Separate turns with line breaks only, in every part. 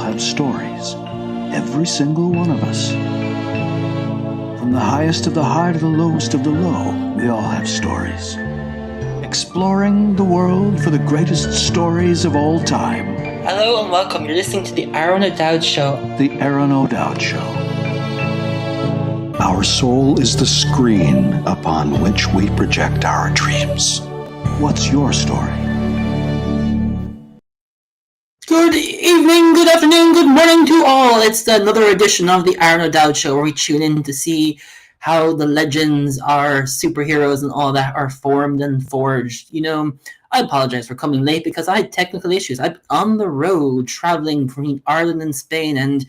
have stories. Every single one of us. From the highest of the high to the lowest of the low, we all have stories. Exploring the world for the greatest stories of all time.
Hello and welcome. You're listening to the Aron O'Dowd Show.
The Aron O'Dowd Show. Our soul is the screen upon which we project our dreams. What's your story?
Good evening, good afternoon, good morning to all. It's another edition of the Aron O'Dowd Show where we tune in to see how the legends, our superheroes and all that are formed and forged. You know, I apologize for coming late because I had technical issues. I'm on the road traveling between Ireland and Spain, and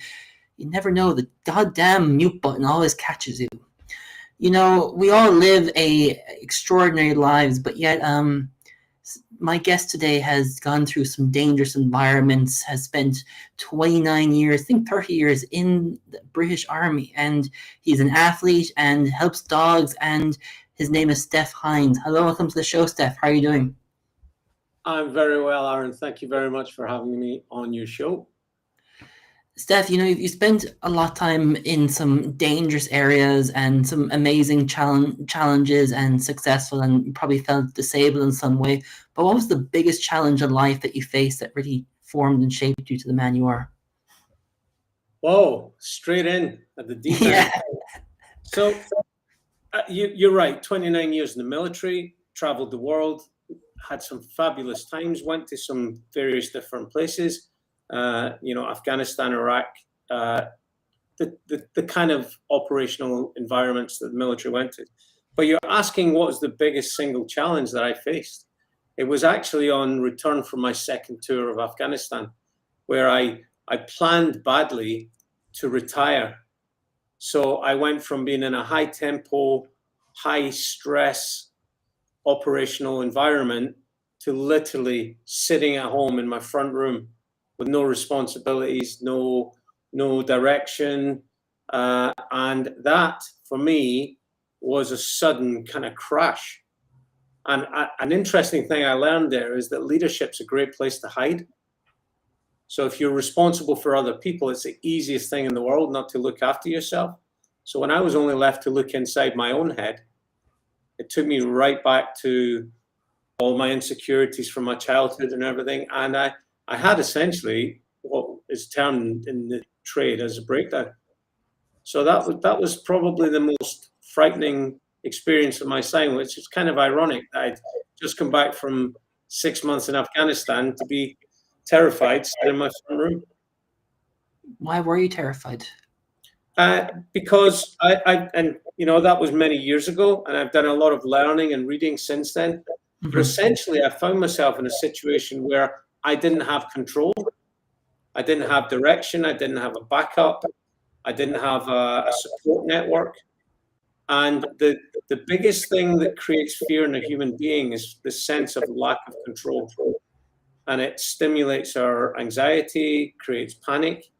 you never know, the goddamn mute button always catches you. You know, we all live extraordinary lives, but yet my guest today has gone through some dangerous environments, has spent 29 years, I think 30 years in the British Army, and he's an athlete and helps dogs, and his name is Stephen Hinds. Hello, welcome to the show, Steph. How are you doing?
I'm very well, Aaron. Thank you very much for having me on your show.
Steph, you know, you spent a lot of time in some dangerous areas and some amazing challenges and successful, and you probably felt disabled in some way. But what was the biggest challenge in life that you faced that really formed and shaped you to the man you are?
Whoa, straight in at the deep end.
Yeah.
So you're right, 29 years in the military, traveled the world, had some fabulous times, went to some various different places. Afghanistan, Iraq, the kind of operational environments that the military went to. But you're asking what was the biggest single challenge that I faced. It was actually on return from my second tour of Afghanistan, where I planned badly to retire. So I went from being in a high tempo, high stress operational environment to literally sitting at home in my front room with no responsibilities, no direction. And that, for me, was a sudden kind of crash. And an interesting thing I learned there is that leadership's a great place to hide. So if you're responsible for other people, it's the easiest thing in the world not to look after yourself. So when I was only left to look inside my own head, it took me right back to all my insecurities from my childhood and everything. And I had essentially what is termed in the trade as a breakdown. So that was probably the most frightening experience of my time, which is kind of ironic. I'd just come back from 6 months in Afghanistan to be terrified sitting in my front room.
Why were you terrified?
Because that was many years ago, and I've done a lot of learning and reading since then. Mm-hmm. But essentially, I found myself in a situation where I didn't have control. I didn't have direction. I didn't have a backup. I didn't have a support network. And the biggest thing that creates fear in a human being is the sense of lack of control. And it stimulates our anxiety, creates panic,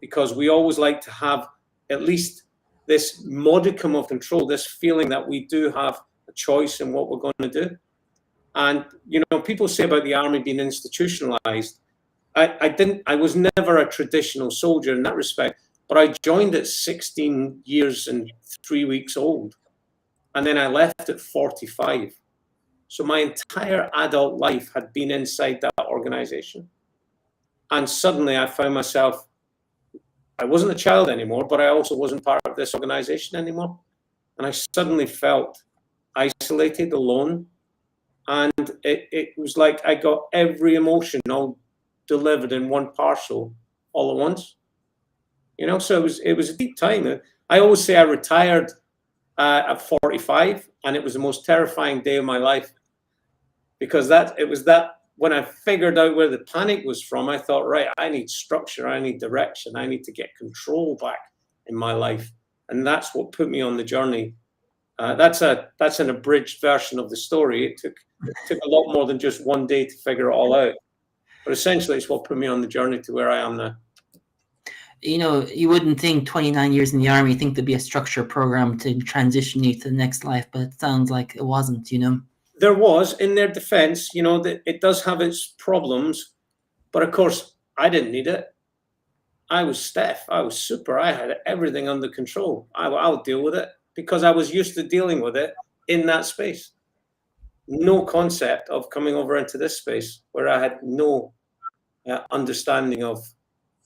because we always like to have at least this modicum of control, this feeling that we do have a choice in what we're going to do. And, people say about the army being institutionalized. I was never a traditional soldier in that respect, but I joined at 16 years and 3 weeks old. And then I left at 45. So my entire adult life had been inside that organization. And suddenly I found myself, I wasn't a child anymore, but I also wasn't part of this organization anymore. And I suddenly felt isolated, alone. And it was like I got every emotion all delivered in one parcel all at once. So it was a deep time. I always say I retired at 45, and it was the most terrifying day of my life, because it was when I figured out where the panic was from, I thought, right, I need structure, I need direction, I need to get control back in my life. And that's what put me on the journey. That's an abridged version of the story. It took a lot more than just one day to figure it all out. But essentially, it's what put me on the journey to where I am now.
You wouldn't think 29 years in the army, think there'd be a structure program to transition you to the next life, but it sounds like it wasn't,
There was, in their defense, that it does have its problems, but of course, I didn't need it. I was Steph. I was super. I had everything under control. I'll deal with it because I was used to dealing with it in that space. No concept of coming over into this space where I had no understanding of,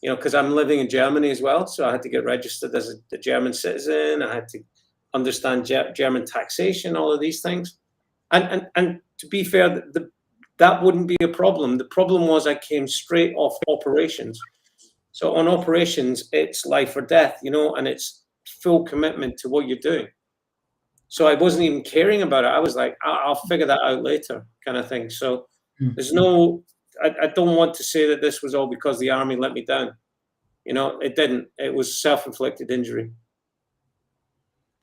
because I'm living in Germany as well. So I had to get registered as a German citizen. I had to understand German taxation, all of these things. And to be fair, that wouldn't be a problem. The problem was I came straight off operations. So on operations, it's life or death, and it's full commitment to what you're doing. So I wasn't even caring about it. I was like, I'll figure that out later, kind of thing. So there's I don't want to say that this was all because the army let me down. It didn't. It was self-inflicted injury.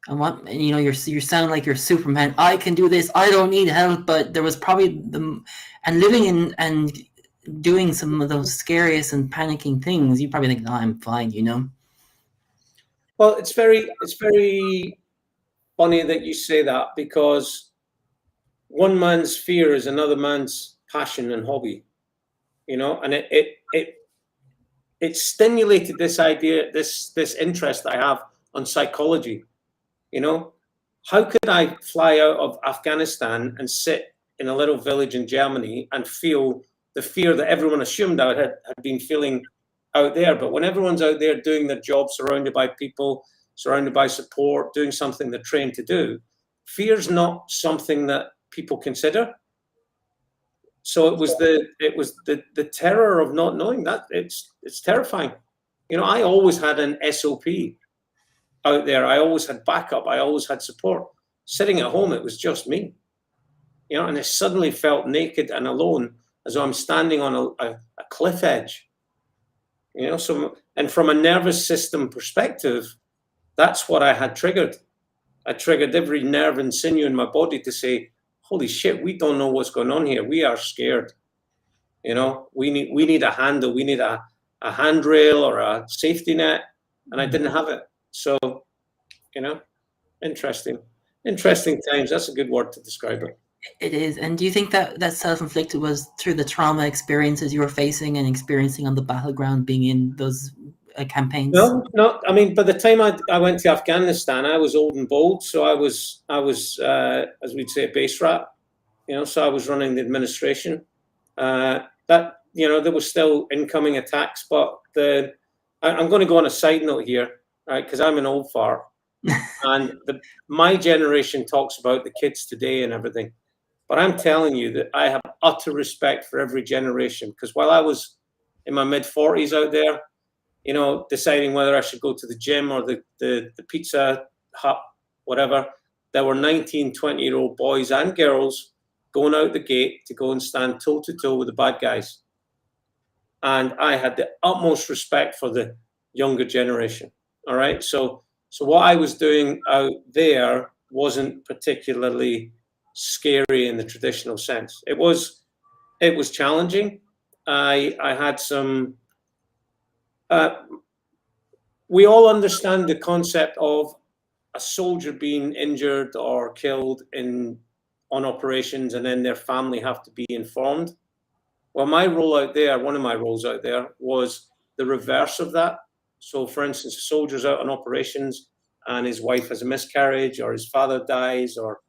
And you sound like you're Superman. I can do this. I don't need help. But there was probably living in and doing some of those scariest and panicking things. You probably think, no, I'm fine.
Well, it's very funny that you say that, because one man's fear is another man's passion and hobby, and it stimulated this idea, this interest I have on psychology. How could I fly out of Afghanistan and sit in a little village in Germany and feel the fear that everyone assumed I had been feeling out there? But when everyone's out there doing their job, surrounded by people, surrounded by support, doing something they're trained to do, fear's not something that people consider. So it was the terror of not knowing that. It's terrifying. I always had an SOP out there. I always had backup. I always had support. Sitting at home, it was just me. And I suddenly felt naked and alone, as though I'm standing on a cliff edge. So, and from a nervous system perspective, that's what I had triggered. I triggered every nerve and sinew in my body to say, holy shit, we don't know what's going on here. We are scared. We need a handle. We need a handrail or a safety net. And I didn't have it. So, interesting times. That's a good word to describe it.
It is. And do you think that self-inflicted was through the trauma experiences you were facing and experiencing on the battleground, being in those campaigns?
No. I mean, by the time I went to Afghanistan, I was old and bold. So I was as we'd say, a base rat. So I was running the administration. There was still incoming attacks, but I'm going to go on a side note here, right? Because I'm an old fart, and my generation talks about the kids today and everything. But I'm telling you that I have utter respect for every generation, because while I was in my mid-40s out there, deciding whether I should go to the gym or the Pizza Hut, whatever, there were 19, 20-year-old boys and girls going out the gate to go and stand toe-to-toe with the bad guys. And I had the utmost respect for the younger generation, all right? So what I was doing out there wasn't particularly scary in the traditional sense. It was challenging. I had some. We all understand the concept of a soldier being injured or killed on operations, and then their family have to be informed. Well, one of my roles out there was the reverse of that. So, for instance, a soldier's out on operations and his wife has a miscarriage, or his father dies, or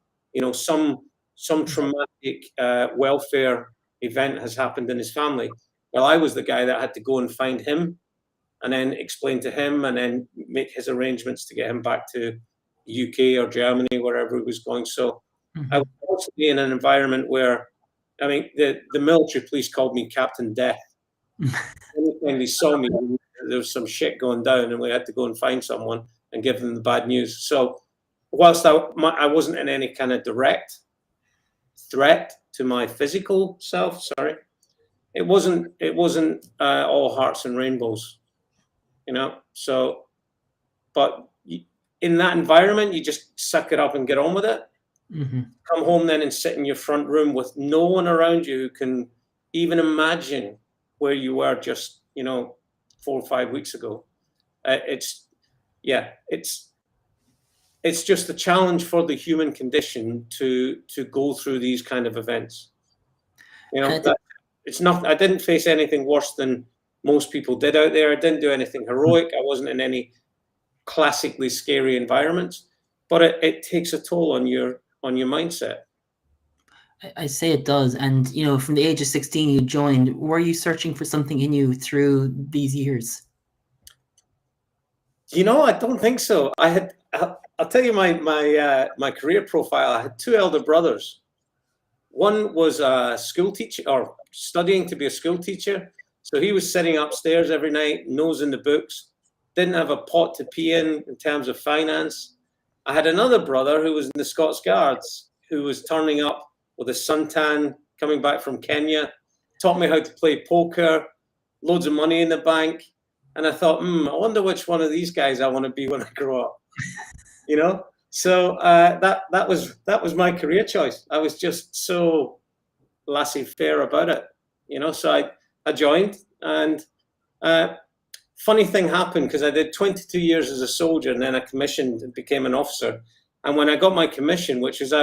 some traumatic welfare event has happened in his family. Well, I was the guy that had to go and find him and then explain to him and then make his arrangements to get him back to the UK or Germany, wherever he was going. So I was also in an environment where, I mean, the military police called me Captain Death. Anytime they saw me, there was some shit going down and we had to go and find someone and give them the bad news. So whilst I wasn't in any kind of direct threat to my physical self, it wasn't all hearts and rainbows, So, but in that environment, you just suck it up and get on with it.
Mm-hmm.
Come home then and sit in your front room with no one around you who can even imagine where you were just 4 or 5 weeks ago. It's just a challenge for the human condition to go through these kind of events. It's not. I didn't face anything worse than most people did out there. I didn't do anything heroic. I wasn't in any classically scary environments, but it takes a toll on your mindset.
I say it does. And, from the age of 16, you joined. Were you searching for something in you through these years?
I don't think so. I'll tell you my career profile. I had two elder brothers. One was a school teacher, or studying to be a school teacher. So he was sitting upstairs every night, nose in the books, didn't have a pot to pee in terms of finance. I had another brother who was in the Scots Guards, who was turning up with a suntan, coming back from Kenya, taught me how to play poker, loads of money in the bank. And I thought, I wonder which one of these guys I want to be when I grow up. So that was my career choice. I was just so laissez-faire about it, So I joined, and funny thing happened, because I did 22 years as a soldier, and then I commissioned and became an officer. And when I got my commission, which is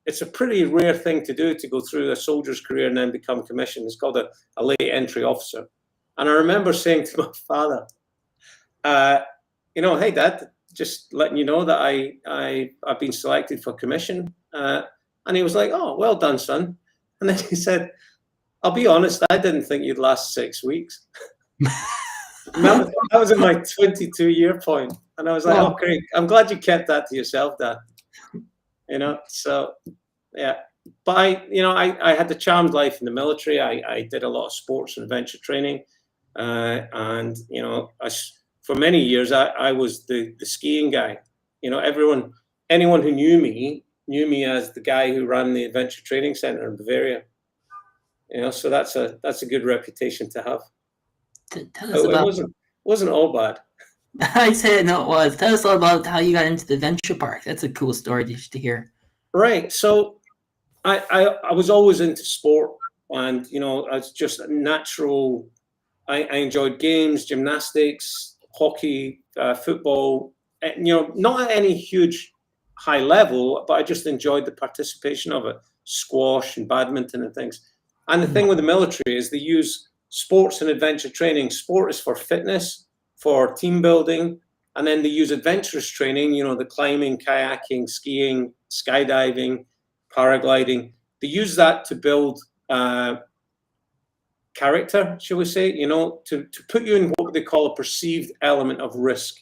it's a pretty rare thing to do, to go through a soldier's career and then become commissioned. It's called a late entry officer. And I remember saying to my father, hey, Dad, just letting you know that I've been selected for commission. And he was like, oh, well done, son. And then he said, I'll be honest, I didn't think you'd last 6 weeks. that was at my 22-year point. And I was like, oh, great. I'm glad you kept that to yourself, Dad. So, yeah. But I had the charmed life in the military. I did a lot of sports and adventure training. And for many years, I was the skiing guy. Anyone who knew me as the guy who ran the adventure training center in Bavaria. So that's a good reputation to have.
Tell us about.
It wasn't all bad.
I said no, it was. Tell us all about how you got into the adventure park. That's a cool story to hear.
Right. So I was always into sport, and I was just a natural. I enjoyed games, gymnastics, hockey, football. Not at any huge high level, but I just enjoyed the participation of it. Squash and badminton and things. And the thing with the military is they use sports and adventure training. Sport is for fitness, for team building, and then they use adventurous training, the climbing, kayaking, skiing, skydiving, paragliding. They use that to build character, shall we say, to put you in what they call a perceived element of risk.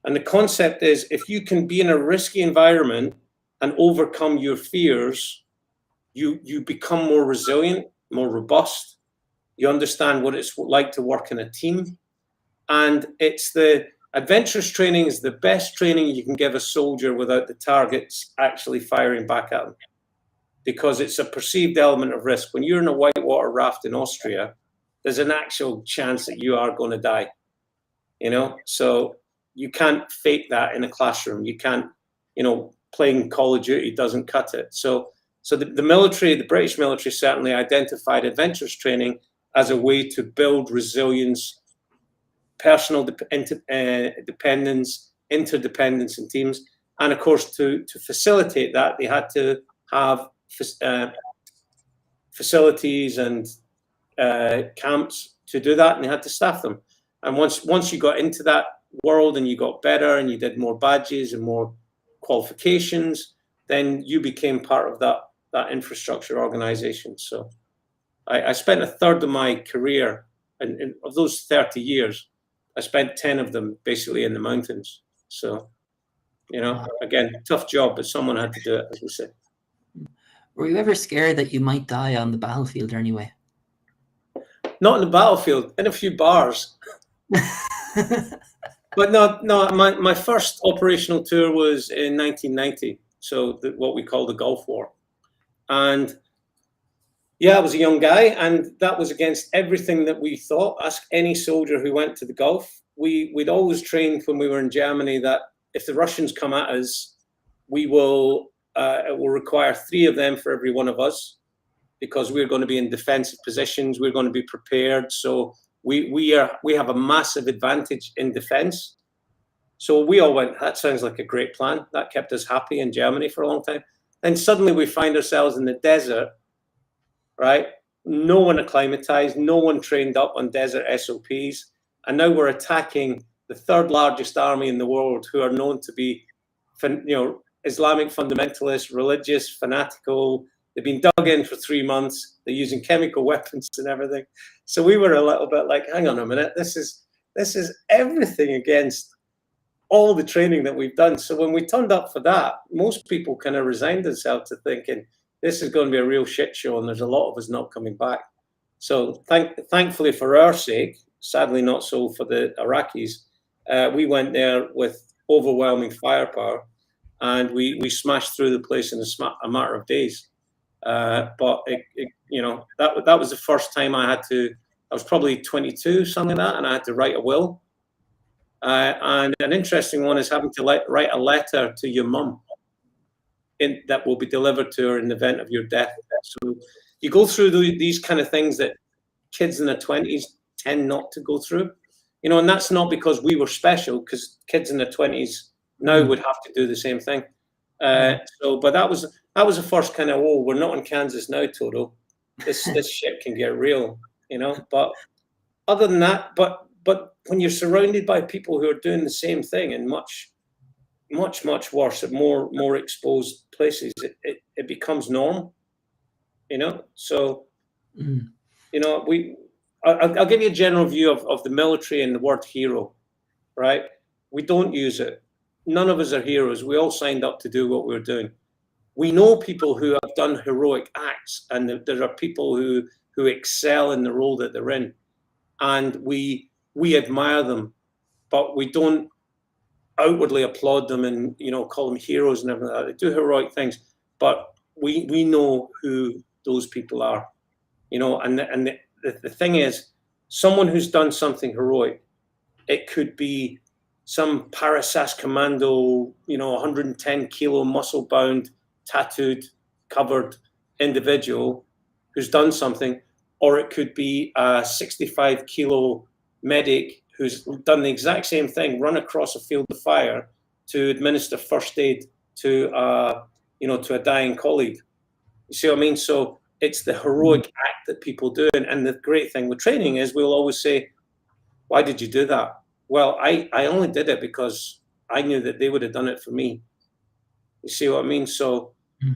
And the concept is, if you can be in a risky environment and overcome your fears, you become more resilient, more robust. You understand what it's like to work in a team. And it's the adventurous training is the best training you can give a soldier without the targets actually firing back at them, because it's a perceived element of risk. When you're in a whitewater raft in Austria, there's an actual chance that you are going to die, so you can't fake that in a classroom. You can't, playing Call of Duty doesn't cut it. So the military, the British military, certainly identified adventurous training as a way to build resilience, personal dependence, interdependence in teams. And of course, to facilitate that, they had to have facilities and camps to do that, and they had to staff them. And once you got into that world and you got better and you did more badges and more qualifications, then you became part of that infrastructure organization. So I spent a third of my career, and of those 30 years, I spent 10 of them basically in the mountains. So, again, tough job, but someone had to do it, as we say.
Were you ever scared that you might die on the battlefield or anyway?
Not in the battlefield, in a few bars. But no, my first operational tour was in 1990. So what we call the Gulf War. And yeah, I was a young guy, and that was against everything that we thought. Ask any soldier who went to the Gulf. We'd always trained when we were in Germany that if the Russians come at us, it will require 3 of them for every one of us, because we're going to be in defensive positions. We're going to be prepared. So we have a massive advantage in defense. So we all went, that sounds like a great plan. That kept us happy in Germany for a long time. Then suddenly we find ourselves in the desert, right, no one acclimatized, no one trained up on desert SOPs, and now we're attacking the third largest army in the world, who are known to be, Islamic fundamentalists, religious, fanatical. They've been dug in for 3 months. They're using chemical weapons and everything. So we were a little bit like, hang on a minute, this is everything against all the training that we've done. So when we turned up for that, most people kind of resigned themselves to thinking this is going to be a real shit show, and there's a lot of us not coming back. So thankfully for our sake, sadly not so for the Iraqis, we went there with overwhelming firepower, and we smashed through the place in a matter of days. But that was the first time I was probably 22, something like that, and I had to write a will. And an interesting one is having to write a letter to your mum that will be delivered to her in the event of your death. So you go through these kind of things that kids in their 20s tend not to go through, and that's not because we were special, because kids in their 20s now would have to do the same thing. But that was the first kind of, we're not in Kansas now, Toto. This shit can get real, But other than that, but when you're surrounded by people who are doing the same thing in much, much, much worse at more exposed places, it becomes normal, So, I'll give you a general view of the military and the word hero, right? We don't use it. None of us are heroes. We all signed up to do what we're doing. We know people who have done heroic acts, and there are people who excel in the role that they're in, and we admire them, but we don't outwardly applaud them and call them heroes and everything like that. They do heroic things, but we know who those people are, and the thing is, someone who's done something heroic, it could be some Parasas commando, 110 kilo muscle bound, tattooed, covered individual who's done something, or it could be a 65 kilo medic who's done the exact same thing, run across a field of fire to administer first aid to a dying colleague. You see what I mean? So it's the heroic act that people do. And the great thing with training is we'll always say, why did you do that? Well, I only did it because I knew that they would have done it for me. You see what I mean? So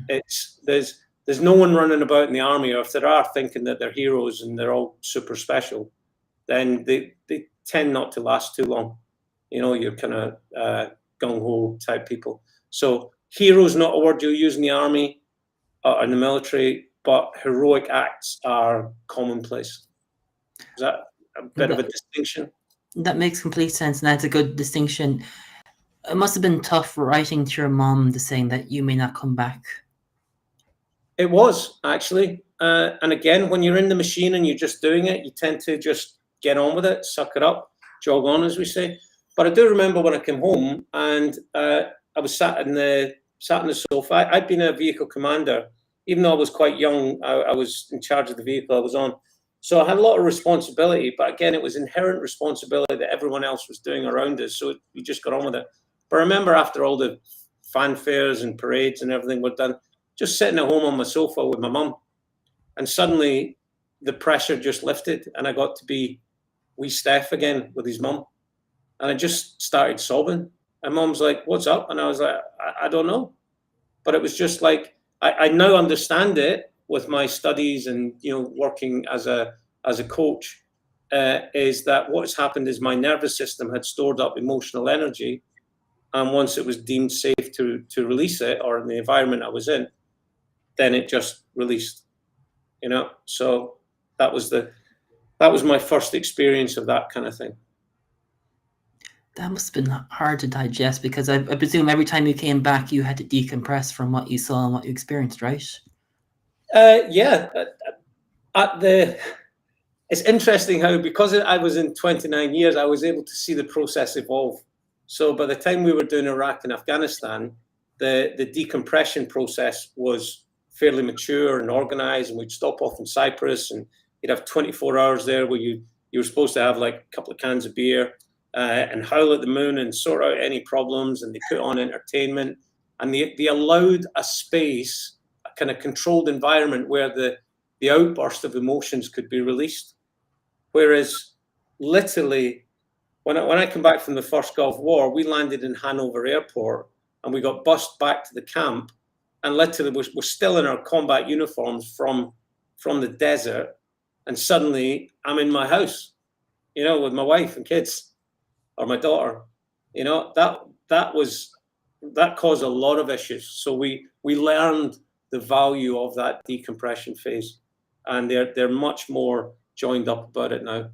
there's no one running about in the army, or if there are, thinking that they're heroes and they're all super special, then they tend not to last too long. You're kind of gung-ho type people. So hero is not a word you'll use in the army or in the military, but heroic acts are commonplace. Is that a bit of a distinction?
That makes complete sense, and that's a good distinction. It must have been tough writing to your mom, saying that you may not come back.
It was, actually. And again, when you're in the machine and you're just doing it, you tend to just get on with it, suck it up, jog on, as we say. But I do remember when I came home and I was sat in the sofa. I'd been a vehicle commander. Even though I was quite young, I was in charge of the vehicle I was on. So I had a lot of responsibility, but again, it was inherent responsibility that everyone else was doing around us. So we just got on with it. But I remember after all the fanfares and parades and everything were done, just sitting at home on my sofa with my mum. And suddenly the pressure just lifted and I got to be wee Steph again with his mum. And I just started sobbing. And mum's like, what's up? And I was like, I don't know. But it was just like, I now understand it with my studies and, working as a coach, is that what's happened is my nervous system had stored up emotional energy. And once it was deemed safe to release it, or in the environment I was in, then it just released, So that was my first experience of that kind of thing.
That must have been hard to digest, because I presume every time you came back, you had to decompress from what you saw and what you experienced, right?
Yeah. It's interesting how, because I was in 29 years, I was able to see the process evolve. So by the time we were doing Iraq and Afghanistan, the decompression process was fairly mature and organized, and we'd stop off in Cyprus and you'd have 24 hours there where you were supposed to have like a couple of cans of beer and howl at the moon and sort out any problems, and they put on entertainment, and they allowed a space, a kind of controlled environment where the the outburst of emotions could be released. Whereas literally, when I come back from the first Gulf War, we landed in Hanover Airport and we got bussed back to the camp, and literally we're still in our combat uniforms from the desert, and suddenly I'm in my house, with my wife and kids, or my daughter. That caused a lot of issues. So we learned the value of that decompression phase, and they're much more joined up about it now.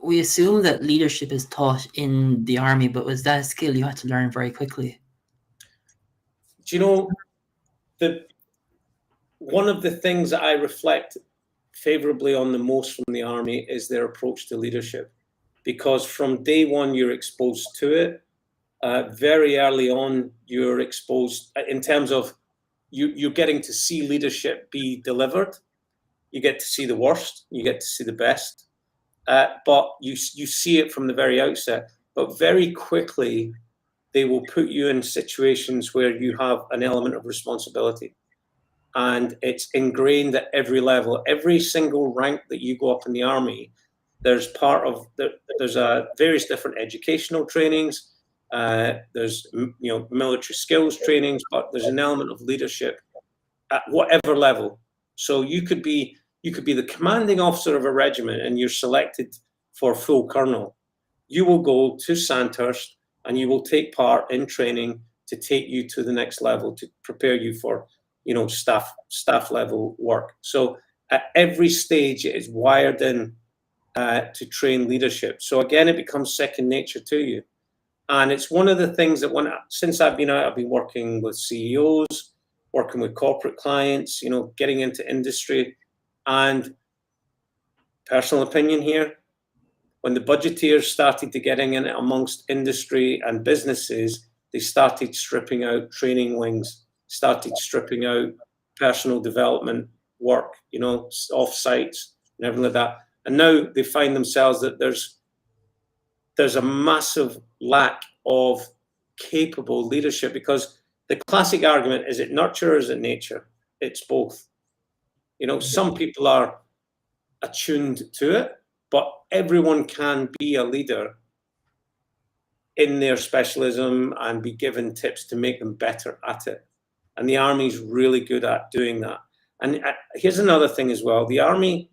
We assume that leadership is taught in the army, but was that a skill you had to learn very quickly?
Do you know, one of the things that I reflect favorably on the most from the army is their approach to leadership, because from day one you're exposed to it. Very early on, you're exposed in terms of you're getting to see leadership be delivered. You get to see the worst, you get to see the best, but you see it from the very outset. But very quickly, they will put you in situations where you have an element of responsibility. And it's ingrained at every level. Every single rank that you go up in the army, there's various different educational trainings. There's military skills trainings, but there's an element of leadership at whatever level. So you could be the commanding officer of a regiment and you're selected for full colonel. You will go to Sandhurst and you will take part in training to take you to the next level, to prepare you for staff level work. So at every stage it is wired in to train leadership. So again, it becomes second nature to you. And it's one of the things that since I've been out, I've been working with CEOs, working with corporate clients, getting into industry. And personal opinion here, when the budgeteers started to getting in amongst industry and businesses, they started stripping out training wings, started stripping out personal development work, off sites and everything like that. And now they find themselves that there's a massive lack of capable leadership, because the classic argument, is it nurture or is it nature? It's both. Some people are attuned to it, but everyone can be a leader in their specialism and be given tips to make them better at it. And the army's really good at doing that. And here's another thing as well. The army,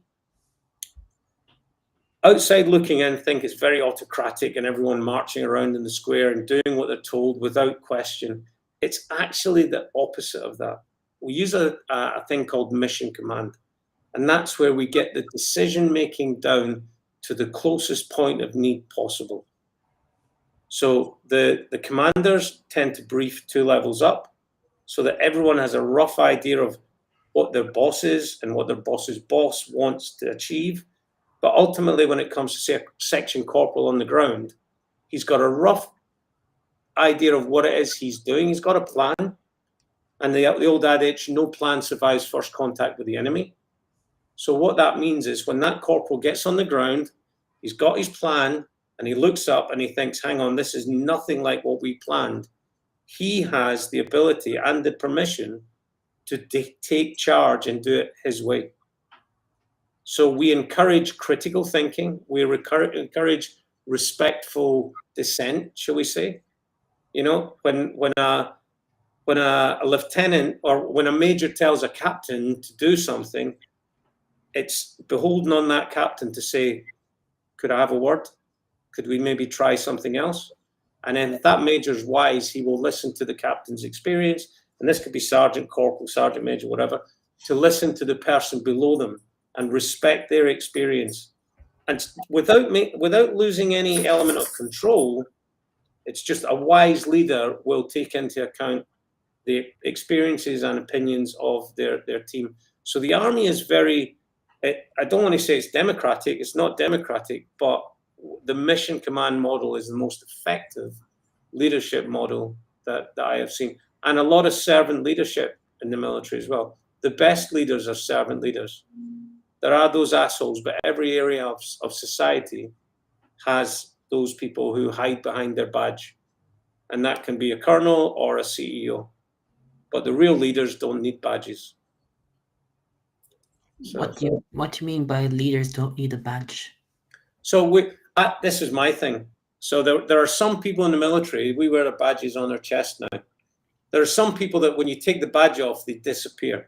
outside looking in, think it's very autocratic and everyone marching around in the square and doing what they're told without question. It's actually the opposite of that. We use a thing called mission command. And that's where we get the decision-making down to the closest point of need possible. So the commanders tend to brief 2 levels up so that everyone has a rough idea of what their boss is and what their boss's boss wants to achieve. But ultimately, when it comes to section corporal on the ground, he's got a rough idea of what it is he's doing. He's got a plan. And the old adage, no plan survives first contact with the enemy. So what that means is when that corporal gets on the ground, he's got his plan and he looks up and he thinks, hang on, this is nothing like what we planned. He has the ability and the permission to take charge and do it his way. So we encourage critical thinking. We encourage respectful dissent, shall we say? When a lieutenant or when a major tells a captain to do something, it's beholden on that captain to say, could I have a word? Could we maybe try something else? And then if that major's wise, he will listen to the captain's experience. And this could be sergeant, corporal, sergeant major, whatever, to listen to the person below them and respect their experience. And without losing any element of control, it's just a wise leader will take into account the experiences and opinions of their team. So the army is very, I don't want to say it's democratic, it's not democratic, but the mission command model is the most effective leadership model that I have seen. And a lot of servant leadership in the military as well. The best leaders are servant leaders. There are those assholes, but every area of society has those people who hide behind their badge. And that can be a colonel or a CEO. But the real leaders don't need badges. So,
what do you mean by leaders don't need a badge?
so this is my thing. So there are some people in the military, we wear the badges on our chest now. There are some people that when you take the badge off, they disappear.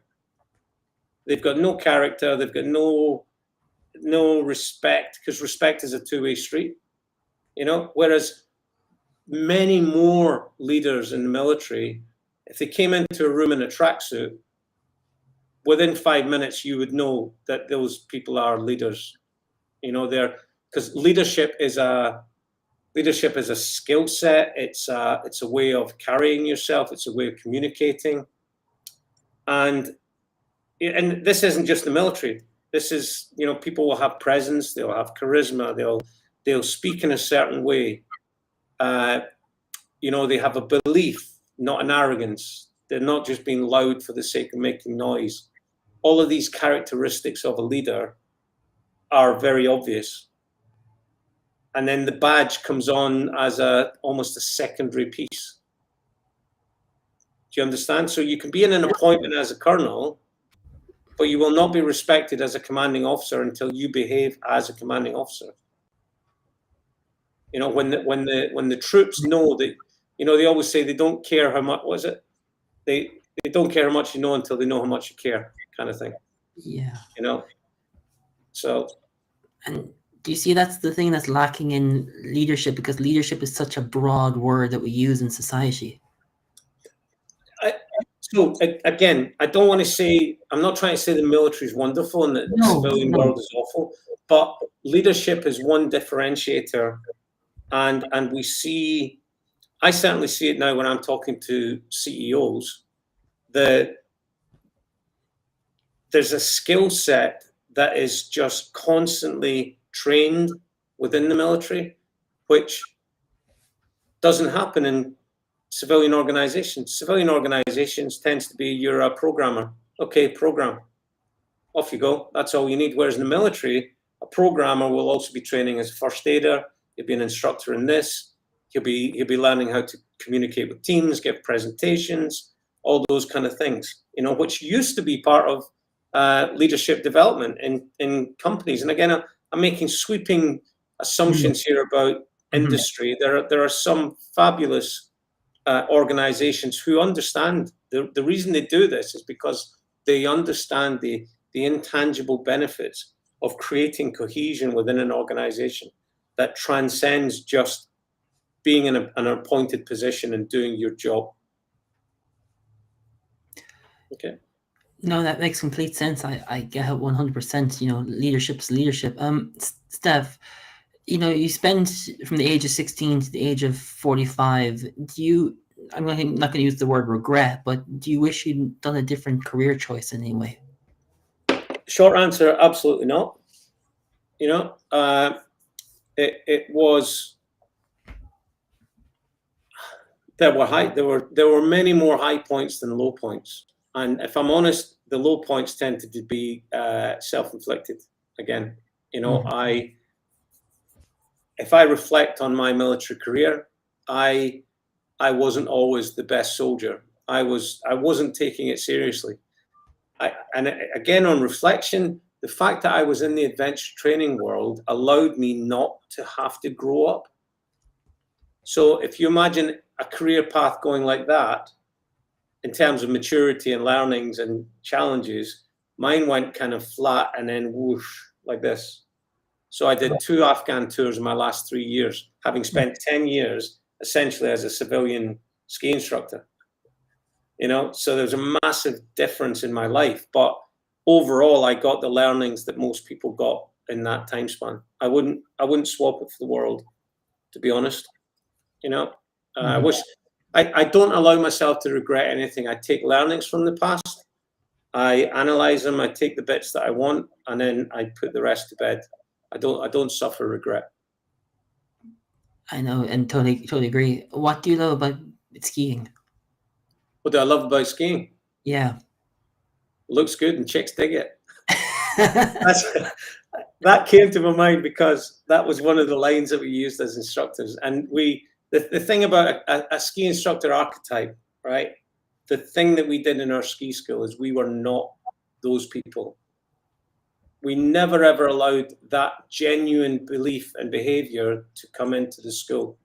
They've got no character. They've got no respect, because respect is a two-way street, you know. Whereas many more leaders in the military, if they came into a room in a tracksuit, within 5 minutes you would know that those people are leaders. You know, because leadership is a skill set. It's a way of carrying yourself. It's a way of communicating, and this isn't just the military. This is, you know, people will have presence. They'll have charisma. They'll speak in a certain way. You know, they have a belief, not an arrogance. They're not just being loud for the sake of making noise. All of these characteristics of a leader are very obvious. And then the badge comes on as almost a secondary piece. Do you understand? So you can be in an appointment as a colonel, but you will not be respected as a commanding officer until you behave as a commanding officer. You know, when the troops know that, you know, they always say they don't care how much, what is it? They don't care how much you know until they know how much you care, kind of thing.
Yeah.
You know? So.
And do you see that's the thing that's lacking in leadership, because leadership is such a broad word that we use in society?
So again, I don't want to say, I'm not trying to say the military is wonderful and the civilian world is awful, but leadership is one differentiator. And we see, I certainly see it now when I'm talking to CEOs, that there's a skill set that is just constantly trained within the military, which doesn't happen in civilian organizations. Civilian organizations tends to be, you're a programmer. Okay, program. Off you go. That's all you need. Whereas in the military, a programmer will also be training as a first aider. He'll be an instructor in this. He'll be learning how to communicate with teams, give presentations, all those kind of things, you know, which used to be part of leadership development in companies. And again, I'm making sweeping assumptions here about industry. There are some fabulous organizations who understand the reason they do this is because they understand the intangible benefits of creating cohesion within an organization that transcends just being in an appointed position and doing your job. Okay.
No, that makes complete sense. I get it 100%. You know, leadership's leadership. Steph, you know, you spend from the age of 16 to the age of 45. I'm not going to use the word regret, but do you wish you'd done a different career choice in any way?
Short answer, absolutely not. You know, it was, there were many more high points than low points. And if I'm honest, the low points tended to be self-inflicted. Again, you know, if I reflect on my military career, I wasn't always the best soldier. I wasn't taking it seriously. And again, on reflection, the fact that I was in the adventure training world allowed me not to have to grow up. So if you imagine a career path going like that, in terms of maturity and learnings and challenges, mine went kind of flat and then whoosh, like this. So I did 2 Afghan tours in my last 3 years, having spent 10 years essentially as a civilian ski instructor. You know, so there's a massive difference in my life, but overall I got the learnings that most people got in that time span. I wouldn't swap it for the world, to be honest. You know, I wish, I don't allow myself to regret anything. I take learnings from the past, I analyze them, I take the bits that I want, and then I put the rest to bed. I don't suffer regret.
I know, and totally agree. What do you love about skiing?
What do I love about skiing?
Yeah.
Looks good and chicks dig it. That came to my mind because that was one of the lines that we used as instructors. And the thing about a ski instructor archetype, right? The thing that we did in our ski school is we were not those people. we never ever allowed that genuine belief and behavior to come into the school.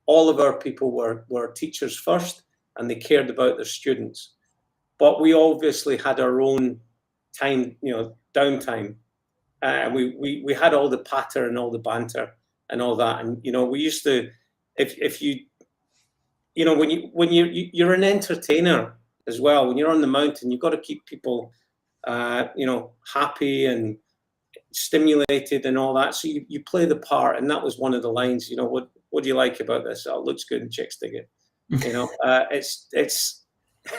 All of our people were teachers first, and they cared about their students. But we obviously had our own time, downtime. We had all the patter and all the banter and all that. And, we used to, if you, when you're an entertainer as well, when you're on the mountain, you've got to keep people, happy and stimulated and all that. So you play the part, and that was one of the lines. What do you like about this? Oh, it looks good and chicks dig it. It's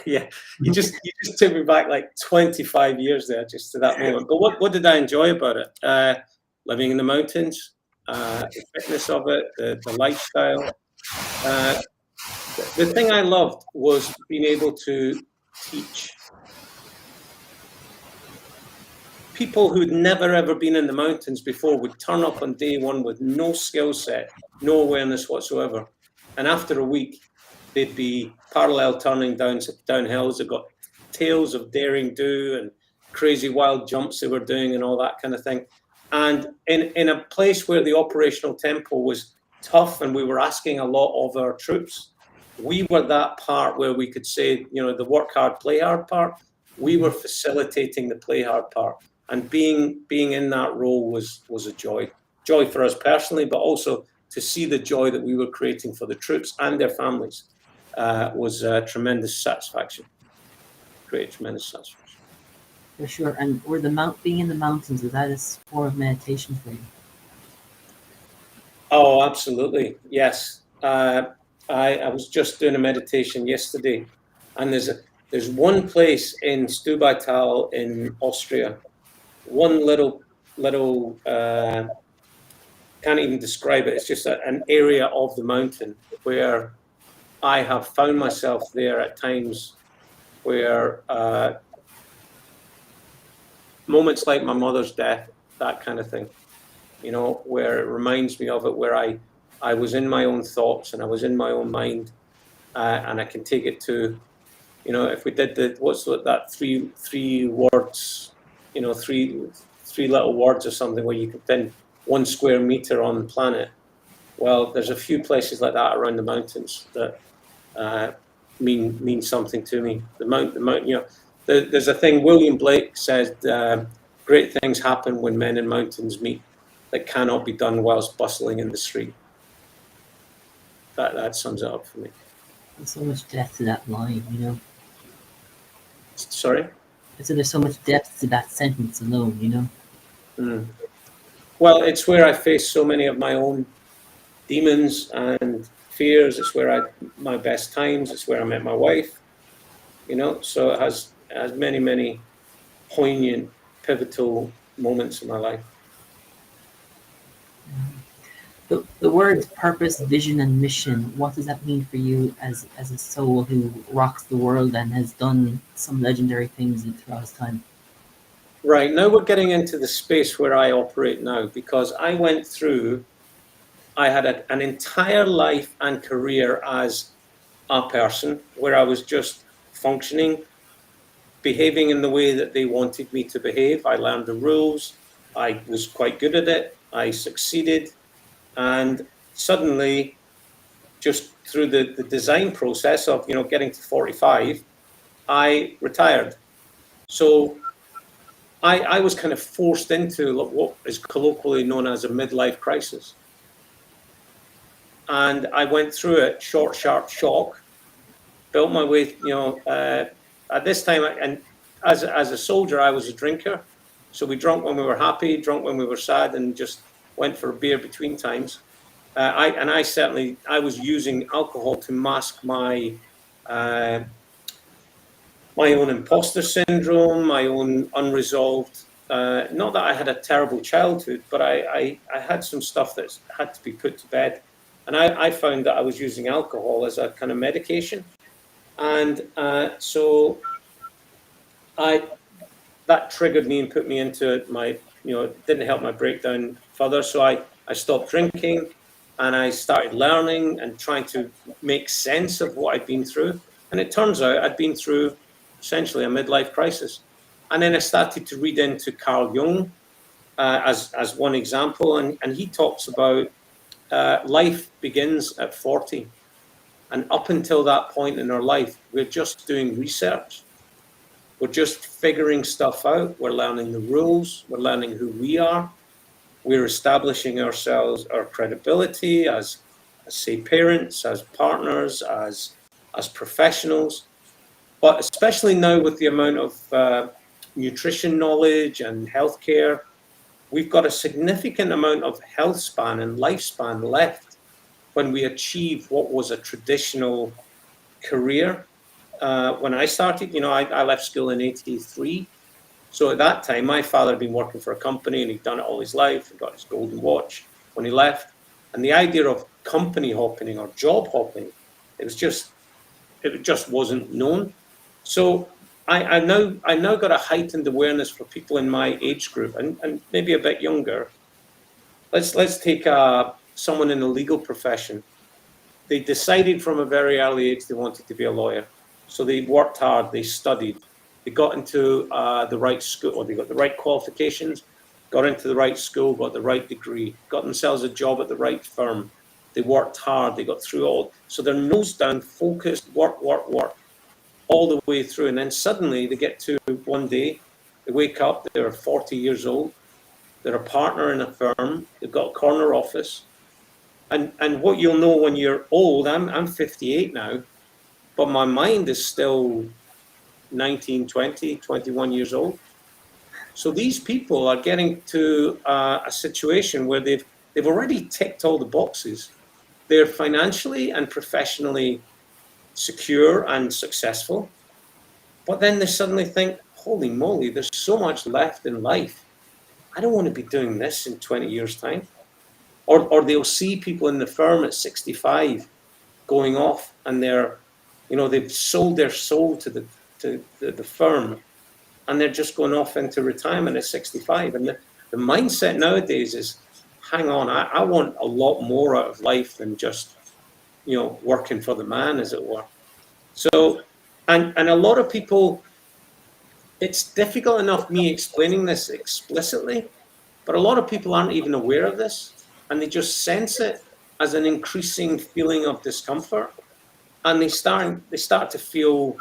yeah. You just took me back like 25 years there, just to that moment. But what did I enjoy about it? Living in the mountains, the fitness of it, the lifestyle. The thing I loved was being able to teach people who'd never ever been in the mountains before. Would turn up on day one with no skill set, no awareness whatsoever, and after a week they'd be parallel turning down hills. They've got tales of daring do and crazy wild jumps they were doing and all that kind of thing. And in a place where the operational tempo was tough and we were asking a lot of our troops, we were that part where we could say, the work hard, play hard part. We were facilitating the play hard part. And being in that role was a joy for us personally, but also to see the joy that we were creating for the troops and their families was a tremendous satisfaction. Great, tremendous satisfaction.
For sure. And being in the mountains, was that a form of meditation for you?
Oh, absolutely, yes. I was just doing a meditation yesterday, and there's one place in Stubaital in Austria. One little can't even describe it. It's just an area of the mountain where I have found myself there at times where moments like my mother's death, that kind of thing, where it reminds me of it, where I was in my own thoughts and I was in my own mind, and I can take it to, if we did that three words, three little words or something where you could then 1 square meter on the planet. Well, there's a few places like that around the mountains that mean something to me. The mountain, there's a thing William Blake says, great things happen when men in mountains meet that cannot be done whilst bustling in the street. That sums it up for me.
There's so much depth to that line,
Sorry?
I said there's so much depth to that sentence alone,
Well, it's where I face so many of my own demons and fears. It's where I had my best times. It's where I met my wife, so it has many, many poignant, pivotal moments in my life.
The words purpose, vision, and mission, what does that mean for you as a soul who rocks the world and has done some legendary things throughout his time?
Right, now we're getting into the space where I operate now, because I had an entire life and career as a person where I was just functioning, behaving in the way that they wanted me to behave. I learned the rules. I was quite good at it. I succeeded. And suddenly, just through the design process of getting to 45, I retired. So I was kind of forced into what is colloquially known as a midlife crisis. And I went through it, short, sharp shock, built my way, at this time, and as a soldier, I was a drinker. So we drank when we were happy, drunk when we were sad, and just went for a beer between times. I was using alcohol to mask my own imposter syndrome, my own unresolved. Not that I had a terrible childhood, but I had some stuff that had to be put to bed. And I found that I was using alcohol as a kind of medication. And so that triggered me and put me into my, didn't help my breakdown further. So I stopped drinking and I started learning and trying to make sense of what I'd been through. And it turns out I'd been through essentially a midlife crisis. And then I started to read into Carl Jung as one example, and he talks about life begins at 40, and up until that point in our life, we're just doing research. We're just figuring stuff out. We're learning the rules. We're learning who we are. We're establishing ourselves, our credibility as say, parents, as partners, as professionals. But especially now with the amount of nutrition knowledge and healthcare, we've got a significant amount of health span and lifespan left when we achieve what was a traditional career. When I started, I left school in 83. So at that time, my father had been working for a company and he'd done it all his life. He got his golden watch when he left. And the idea of company hopping or job hopping, it just wasn't known. So I now got a heightened awareness for people in my age group and maybe a bit younger. Let's take someone in the legal profession. They decided from a very early age they wanted to be a lawyer. So they worked hard, they studied, they got into the right school, or they got the right qualifications, got into the right school, got the right degree, got themselves a job at the right firm. They worked hard, they got through all. So they're nose down, focused, work, all the way through. And then suddenly they get to one day, they wake up, they're 40 years old, they're a partner in a firm, they've got a corner office. And what you'll know when you're old, I'm 58 now, but my mind is still 19, 20, 21 years old. So these people are getting to a situation where they've already ticked all the boxes. They're financially and professionally secure and successful. But then they suddenly think, holy moly, there's so much left in life. I don't want to be doing this in 20 years' time. Or they'll see people in the firm at 65 going off and they've sold their soul to the firm and they're just going off into retirement at 65. And the mindset nowadays is, hang on, I want a lot more out of life than just, working for the man, as it were. So, and a lot of people, it's difficult enough me explaining this explicitly, but a lot of people aren't even aware of this. And they just sense it as an increasing feeling of discomfort. And they start to feel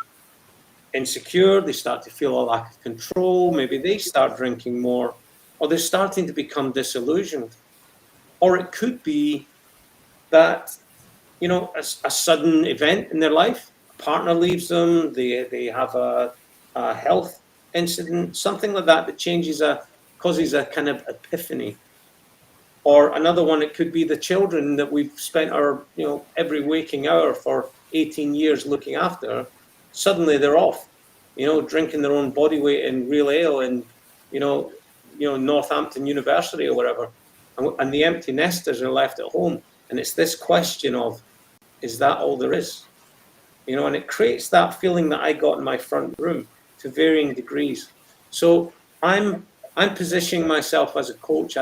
insecure, they start to feel a lack of control, maybe they start drinking more, or they're starting to become disillusioned. Or it could be that, a sudden event in their life, a partner leaves them, they have a health incident, something like that causes a kind of epiphany. Or another one, it could be the children that we've spent our, every waking hour for 18 years looking after. Suddenly they're off, drinking their own body weight in real ale in, Northampton University or whatever. And the empty nesters are left at home. And it's this question of, is that all there is? And it creates that feeling that I got in my front room to varying degrees. So I'm positioning myself as a coach,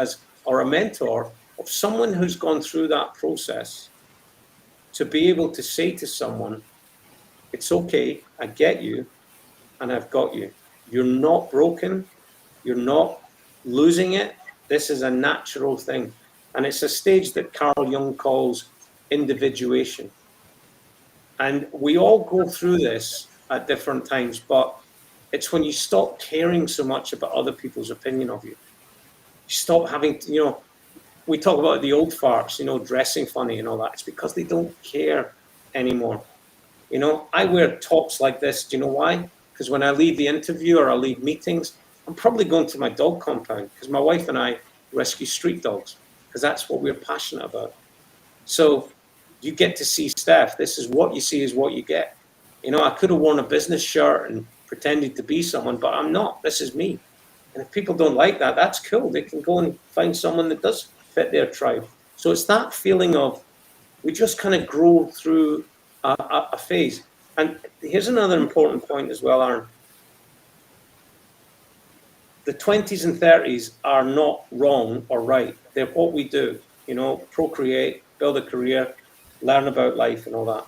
or a mentor of someone who's gone through that process, to be able to say to someone, it's okay, I get you, and I've got you. You're not broken, you're not losing it. This is a natural thing. And it's a stage that Carl Jung calls individuation. And we all go through this at different times, but it's when you stop caring so much about other people's opinion of you. Stop having to, we talk about the old farts, dressing funny and all that. It's because they don't care anymore. I wear tops like this. Do you know why? Because when I leave the interview or I leave meetings, I'm probably going to my dog compound, because my wife and I rescue street dogs, because that's what we're passionate about. So you get to see Steph. This is what you see is what you get. I could have worn a business shirt and pretended to be someone, but I'm not. This is me. And if people don't like that, that's cool. They can go and find someone that does fit their tribe. So it's that feeling of, we just kind of grow through a phase. And here's another important point as well, Aron. The 20s and 30s are not wrong or right. They're what we do, procreate, build a career, learn about life and all that.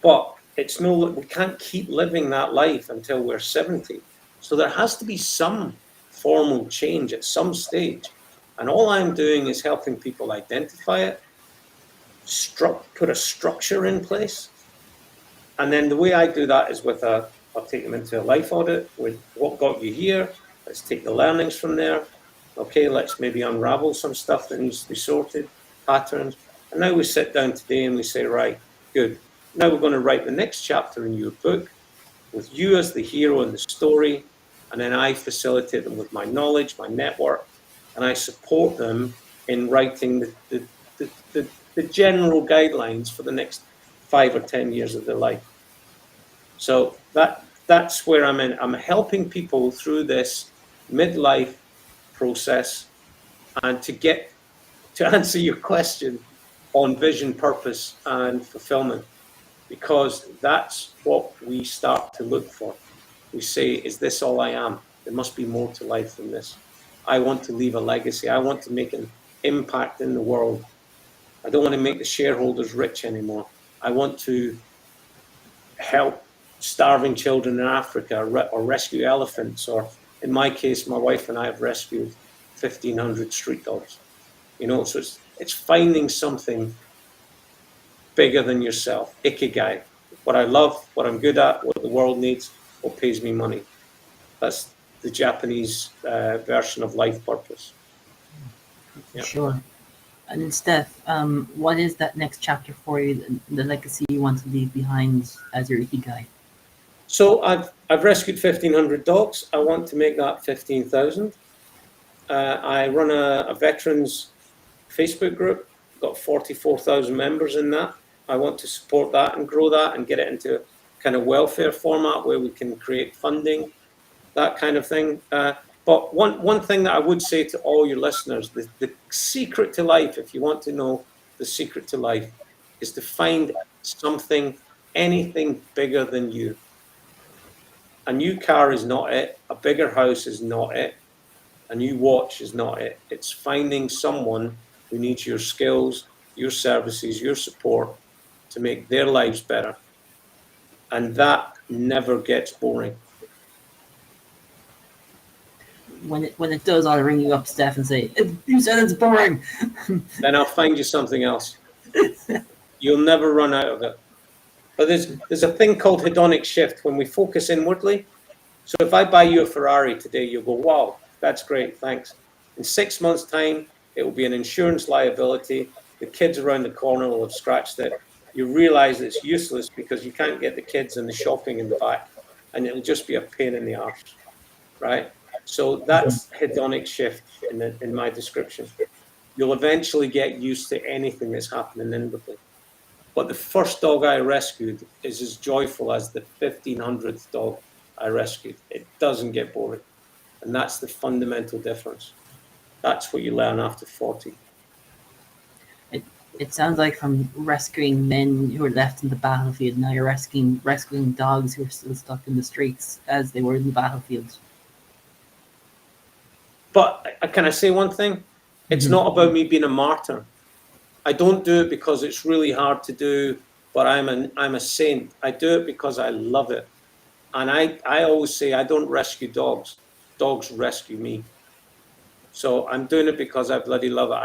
But we can't keep living that life until we're 70. So there has to be some formal change at some stage. And all I'm doing is helping people identify it, put a structure in place. And then the way I do that is I'll take them into a life audit with what got you here. Let's take the learnings from there. Okay, let's maybe unravel some stuff that needs to be sorted, patterns. And now we sit down today and we say, right, good. Now we're going to write the next chapter in your book with you as the hero in the story. And then I facilitate them with my knowledge, my network, and I support them in writing the general guidelines for the next 5 or 10 years of their life. So that's where I'm in. I'm helping people through this midlife process, and to answer your question on vision, purpose, and fulfillment, because that's what we start to look for. We say, is this all I am? There must be more to life than this. I want to leave a legacy. I want to make an impact in the world. I don't want to make the shareholders rich anymore. I want to help starving children in Africa, or rescue elephants, or in my case, my wife and I have rescued 1,500 street dogs. So it's finding something bigger than yourself. Ikigai, what I love, what I'm good at, what the world needs, what pays me money. That's the Japanese version of life purpose.
Yeah. Sure. And Steph, what is that next chapter for you, the legacy you want to leave behind as your Ikigai?
So I've rescued 1,500 dogs. I want to make that 15,000. I run a veterans Facebook group, got 44,000 members in that. I want to support that and grow that and get it into kind of welfare format where we can create funding, that kind of thing. But one thing that I would say to all your listeners, the secret to life, if you want to know the secret to life, is to find something, anything bigger than you. A new car is not it. A bigger house is not it. A new watch is not it. It's finding someone who needs your skills, your services, your support to make their lives better. And that never gets boring.
When it does, I'll ring you up, Steph, and say, you said it's boring.
Then I'll find you something else. You'll never run out of it. But there's a thing called hedonic shift when we focus inwardly. So if I buy you a Ferrari today, you'll go, wow, that's great, thanks. In 6 months' time, it will be an insurance liability. The kids around the corner will have scratched it. You realize it's useless because you can't get the kids and the shopping in the back, and it'll just be a pain in the arse, right? So that's hedonic shift in my description. You'll eventually get used to anything that's happening inwardly. But the first dog I rescued is as joyful as the 1,500th dog I rescued. It doesn't get boring. And that's the fundamental difference. That's what you learn after 40.
It sounds like from rescuing men who are left in the battlefield, now you're rescuing dogs who are still stuck in the streets as they were in the battlefield.
But can I say one thing? It's not about me being a martyr. I don't do it because it's really hard to do, but I'm a saint. I do it because I love it. And I always say I don't rescue dogs. Dogs rescue me. So I'm doing it because I bloody love it.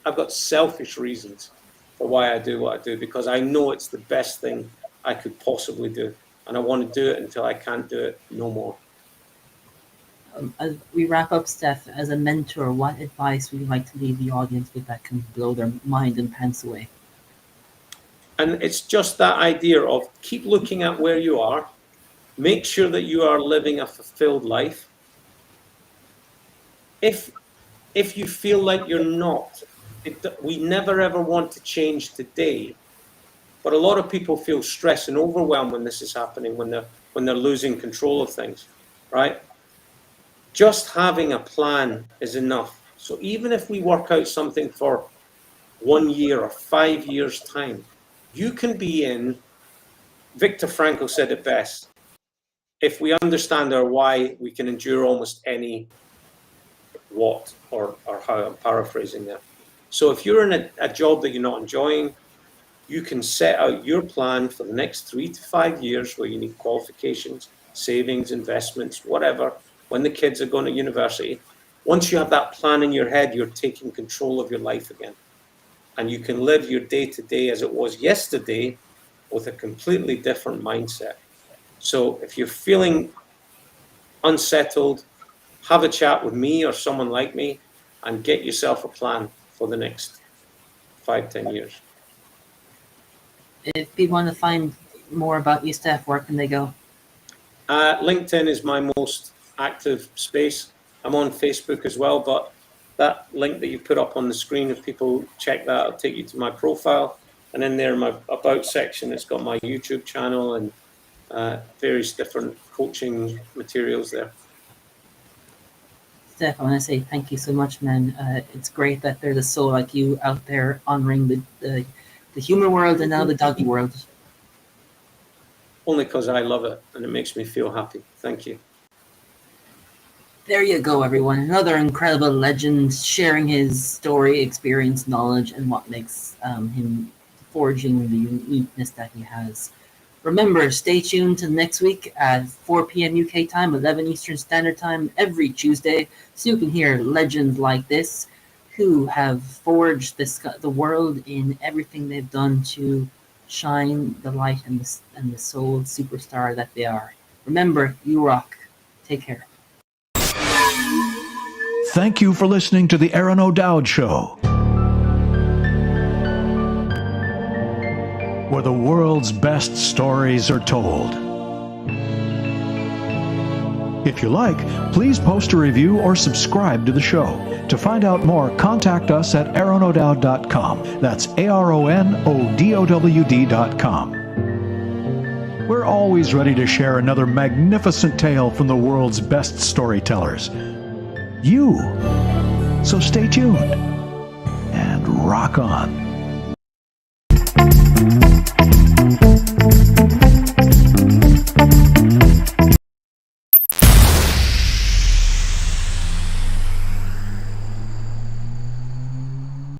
I've got selfish reasons for why I do what I do, because I know it's the best thing I could possibly do. And I want to do it until I can't do it no more.
As we wrap up, Steph, as a mentor, what advice would you like to leave the audience with that can blow their mind and pants away?
And it's just that idea of keep looking at where you are. Make sure that you are living a fulfilled life. If you feel like you're not, we never ever want to change today. But a lot of people feel stress and overwhelmed when this is happening, when they're losing control of things, right? Just having a plan is enough. So even if we work out something for 1 year or 5 years' time, you can be in, Viktor Frankl said it best, if we understand our why, we can endure almost any what, or how, I'm paraphrasing that. So if you're in a job that you're not enjoying, you can set out your plan for the next 3 to 5 years where you need qualifications, savings, investments, whatever, when the kids are going to university, once you have that plan in your head, you're taking control of your life again. And you can live your day-to-day as it was yesterday with a completely different mindset. So if you're feeling unsettled, have a chat with me or someone like me and get yourself a plan for the next 5-10 years.
If people want to find more about you, Steph, where can they go?
LinkedIn is my most active space. I'm on Facebook as well, but that link that you put up on the screen, if people check that, it'll take you to my profile. And in there, my About section, it's got my YouTube channel and various different coaching materials there.
Steph, I want to say thank you so much, man. It's great that there's a soul like you out there honoring the human world and now the doggy world.
Only because I love it and it makes me feel happy. Thank you.
There you go, everyone. Another incredible legend sharing his story, experience, knowledge, and what makes him forging the uniqueness that he has. Remember, stay tuned to next week at 4 p.m. UK time, 11 Eastern Standard Time, every Tuesday, so you can hear legends like this who have forged the world in everything they've done to shine the light and the soul superstar that they are. Remember, you rock. Take care.
Thank you for listening to the Aron O'Dowd Show, where the world's best stories are told. If you like, please post a review or subscribe to the show. To find out more, contact us at aronodowd.com. That's ARONODOWD.com. We're always ready to share another magnificent tale from the world's best storytellers. So stay tuned and rock on.